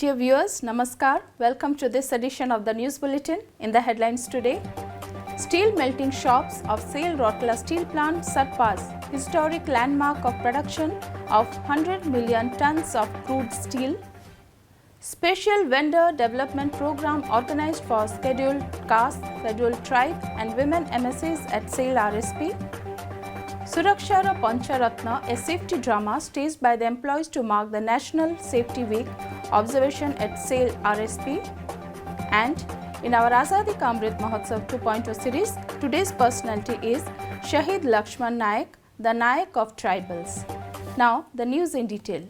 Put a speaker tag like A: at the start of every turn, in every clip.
A: Dear viewers, Namaskar. Welcome to this edition of the News Bulletin. In the headlines today, steel melting shops of SAIL Rourkela Steel Plant surpass historic landmark of production of 100 million tons of crude steel. Special vendor development program organized for scheduled caste, scheduled tribe and women MSCs at SAIL RSP. Surakshara Pancharatna, a safety drama staged by the employees to mark the National Safety Week observation at SAIL RSP. And in our Azadi Ka Amrit Mahotsav 2.0 series, today's personality is Shahid Lakshman Nayak, the Nayak of Tribals. Now, the news in detail.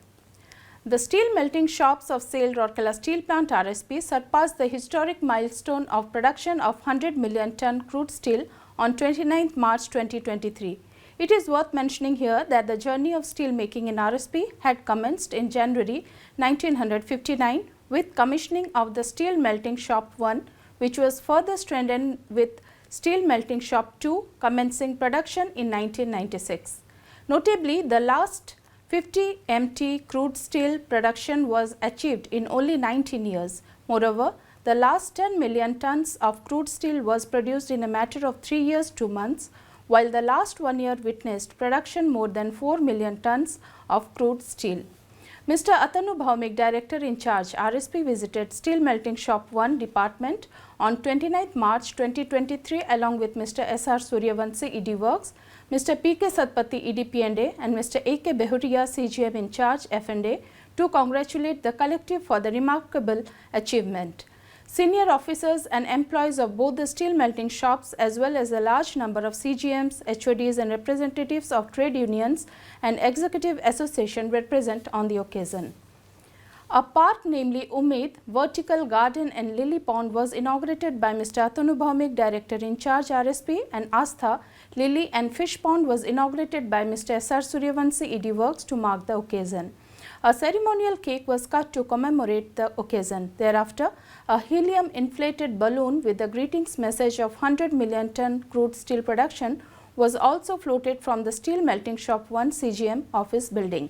A: The steel melting shops of SAIL Rourkela Steel Plant RSP surpassed the historic milestone of production of 100 million ton crude steel on 29th March 2023. It is worth mentioning here that the journey of steel making in RSP had commenced in January 1959 with commissioning of the Steel Melting Shop 1, which was further strengthened with Steel Melting Shop 2 commencing production in 1996. Notably, the last 50 MT crude steel production was achieved in only 19 years. Moreover, the last 10 million tons of crude steel was produced in a matter of 3 years 2 months, while the last 1 year witnessed production more than 4 million tons of crude steel. Mr. Atanu Bhaumik, Director in charge, RSP visited Steel Melting Shop 1 department on 29th March 2023 along with Mr. S.R. Suryavanshi, ED Works, Mr. P.K. Satpathy, ED P&A and Mr. A.K. Behuria, CGM in charge, F&A, to congratulate the collective for the remarkable achievement. Senior officers and employees of both the steel melting shops as well as a large number of CGMs, HODs and representatives of trade unions and executive association were present on the occasion. A park, namely Umeed, Vertical Garden and Lily Pond, was inaugurated by Mr. Atanu Bhaumik, Director in charge, RSP, and Astha, Lily and Fish Pond was inaugurated by Mr. S.R. Suryavanshi, ED Works, to mark the occasion. A ceremonial cake was cut to commemorate the occasion. Thereafter, a helium-inflated balloon with the greetings message of 100 million ton crude steel production was also floated from the Steel Melting Shop 1 CGM office building.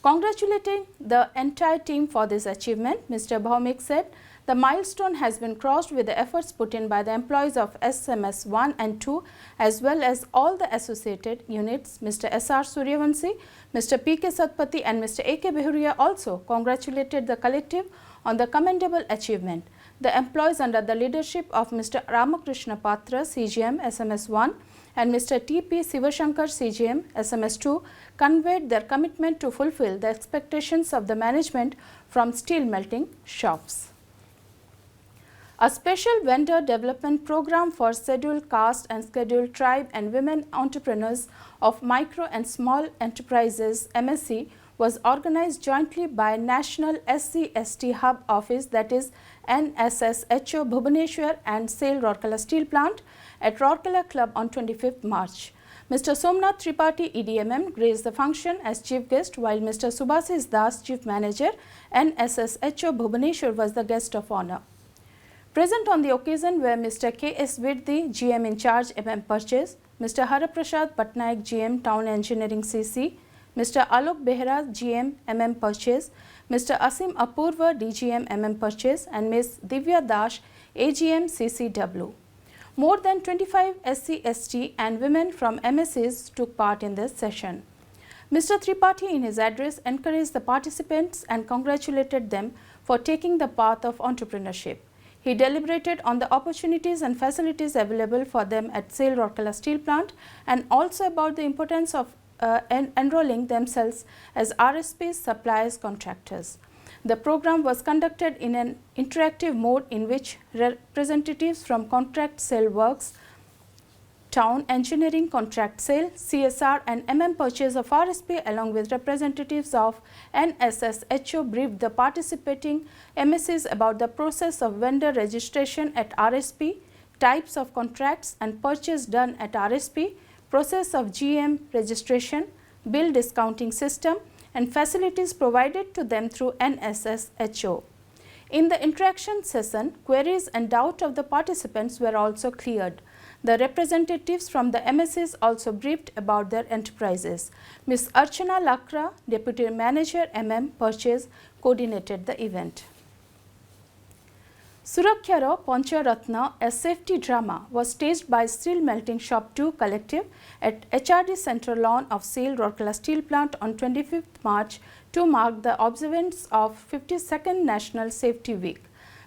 A: Congratulating the entire team for this achievement, Mr. Bhaumik said, the milestone has been crossed with the efforts put in by the employees of SMS 1 and 2 as well as all the associated units. Mr. S.R. Suryavanshi, Mr. P.K. Satpathy and Mr. A.K. Behuria also congratulated the collective on the commendable achievement. The employees under the leadership of Mr. Ramakrishna Patra, CGM, SMS 1 and Mr. T.P. Sivashankar, CGM, SMS 2 conveyed their commitment to fulfill the expectations of the management from steel melting shops. A special vendor development program for scheduled caste and scheduled tribe and women entrepreneurs of micro and small enterprises MSC was organized jointly by National SC/ST Hub Office, that is NSSHO Bhubaneswar and SAIL Rourkela Steel Plant at Rourkela Club on 25th March. Mr. Somnath Tripathi, EDMM, graced the function as chief guest, while Mr. Subhasis Das, Chief Manager, NSSHO Bhubaneswar, was the guest of honor. Present on the occasion were Mr. K.S. Vidhi, GM in charge, MM Purchase, Mr. Haraprasad Patnaik, GM, Town Engineering CC, Mr. Alok Behra, GM, MM Purchase, Mr. Asim Apurva, DGM, MM Purchase and Ms. Divya Dash, AGM, CCW. More than 25 SC/ST and women from MSCs took part in this session. Mr. Tripathi in his address encouraged the participants and congratulated them for taking the path of entrepreneurship. He deliberated on the opportunities and facilities available for them at SAIL Rourkela Steel Plant and also about the importance of enrolling themselves as RSP suppliers contractors. The program was conducted in an interactive mode in which representatives from Contract Sale Works, Town Engineering, Contract Sale, CSR and MM Purchase of RSP along with representatives of NSSHO briefed the participating MSCs about the process of vendor registration at RSP, types of contracts and purchase done at RSP, process of GM registration, bill discounting system and facilities provided to them through NSSHO. In the interaction session, queries and doubt of the participants were also cleared. The representatives from the MSCs also briefed about their enterprises. Ms. Archana Lakra, Deputy Manager Purchase, coordinated the event. Surakhyara Pancharatna, a safety drama, was staged by Steel Melting Shop 2 Collective at HRD Central Lawn of SAIL Rourkela Steel Plant on 25th March to mark the observance of 52nd National Safety Week.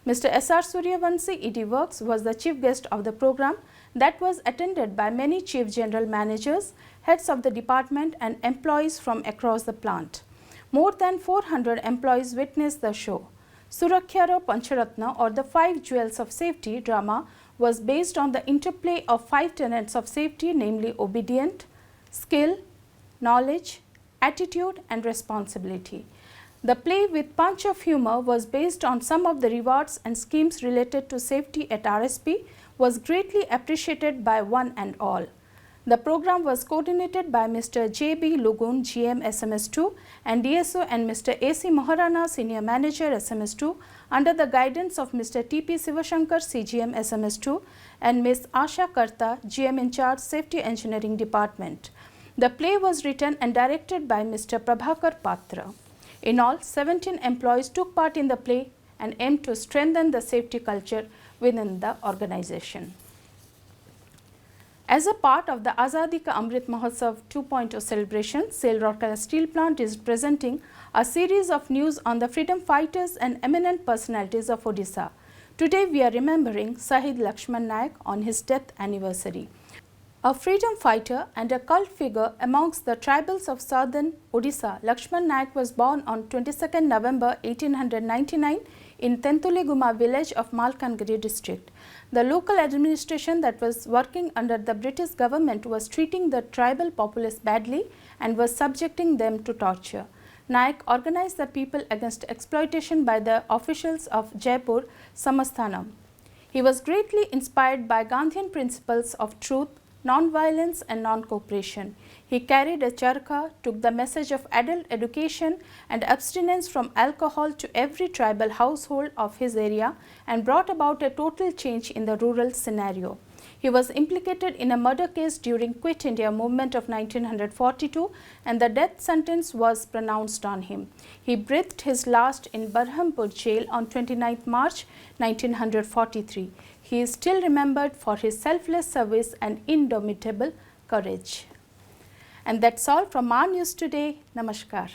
A: Mr. S.R. Suryavanshi, ED Works, was the chief guest of the program that was attended by many chief general managers, heads of the department and employees from across the plant. More than 400 employees witnessed the show. Surakhyara Pancharatna, or the 5 Jewels of Safety drama, was based on the interplay of 5 tenets of safety, namely obedient, skill, knowledge, attitude and responsibility. The play with punch of humor was based on some of the rewards and schemes related to safety at RSP, was greatly appreciated by one and all. The program was coordinated by Mr. J.B. Lugun, GM SMS2 and DSO, and Mr. A.C. Maharana, Senior Manager SMS2, under the guidance of Mr. T.P. Sivashankar, CGM SMS2 and Ms. Asha Karta, GM in charge Safety Engineering Department. The play was written and directed by Mr. Prabhakar Patra. In all, 17 employees took part in the play and aimed to strengthen the safety culture within the organization. As a part of the Azadi Ka Amrit Mahotsav 2.0 celebration, SAIL Rourkela Steel Plant is presenting a series of news on the freedom fighters and eminent personalities of Odisha. Today we are remembering Shahid Lakshman Nayak on his death anniversary. A freedom fighter and a cult figure amongst the tribals of southern Odisha, Lakshman Nayak was born on 22nd November 1899 in Tentuliguma village of Malkangiri district. The local administration that was working under the British government was treating the tribal populace badly and was subjecting them to torture. Nayak organized the people against exploitation by the officials of Jaipur Samasthanam. He was greatly inspired by Gandhian principles of truth, non-violence and non-cooperation. He carried a charkha, took the message of adult education and abstinence from alcohol to every tribal household of his area and brought about a total change in the rural scenario. He was implicated in a murder case during Quit India movement of 1942 and the death sentence was pronounced on him. He breathed his last in Berhampur jail on 29 March 1943. He is still remembered for his selfless service and indomitable courage. And that's all from our news today. Namaskar.